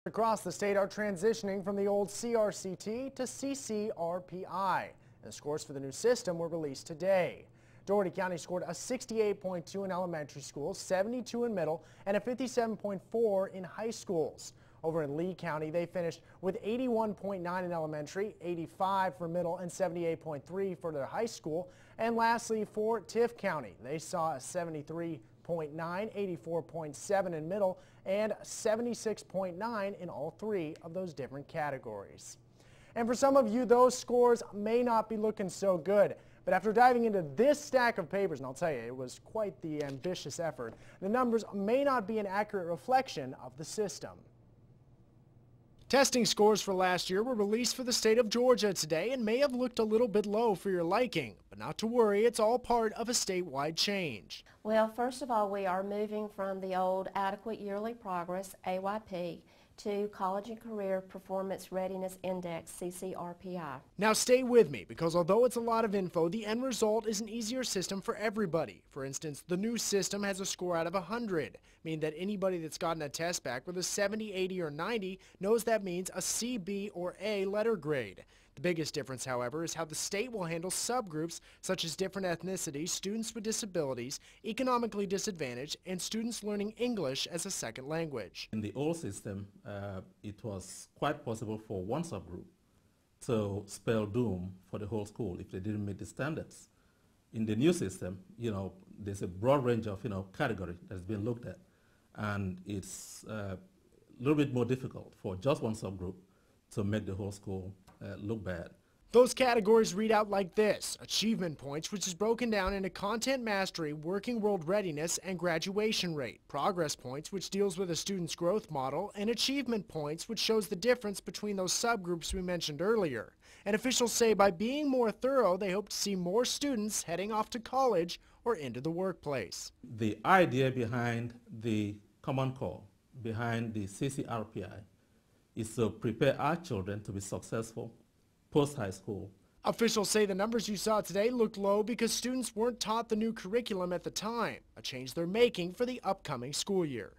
Across the state are transitioning from the old CRCT to CCRPI. And the scores for the new system were released today. Dougherty County scored a 68.2 in elementary schools, 72 in middle, and a 57.4 in high schools. Over in Lee County, they finished with 81.9 in elementary, 85 for middle, and 78.3 for their high school. And lastly, for Tift County, they saw a 73.9, 84.7 in middle, and 76.9 in all three of those different categories. And for some of you, those scores may not be looking so good. But after diving into this stack of papers, and I'll tell you, it was quite the ambitious effort, the numbers may not be an accurate reflection of the system. Testing scores for last year were released for the state of Georgia today and may have looked a little bit low for your liking. But not to worry, it's all part of a statewide change. Well, first of all, we are moving from the old Adequate Yearly Progress, AYP, to College and Career Performance Readiness Index, CCRPI. Now stay with me, because although it's a lot of info, the end result is an easier system for everybody. For instance, the new system has a score out of 100, meaning that anybody that's gotten a test back with a 70, 80, or 90 knows that means a C, B, or A letter grade. The biggest difference, however, is how the state will handle subgroups such as different ethnicities, students with disabilities, economically disadvantaged, and students learning English as a second language. In the old system, it was quite possible for one subgroup to spell doom for the whole school if they didn't meet the standards. In the new system, there's a broad range of, category that's been looked at, and it's a little bit more difficult for just one subgroup to make the whole school look bad. Those categories read out like this: achievement points, which is broken down into content mastery, working world readiness, and graduation rate; progress points, which deals with a student's growth model; and achievement points, which shows the difference between those subgroups we mentioned earlier. And officials say by being more thorough, they hope to see more students heading off to college or into the workplace. The idea behind the common core, behind the CCRPI, is to prepare our children to be successful post-high school. Officials say the numbers you saw today looked low because students weren't taught the new curriculum at the time, a change they're making for the upcoming school year.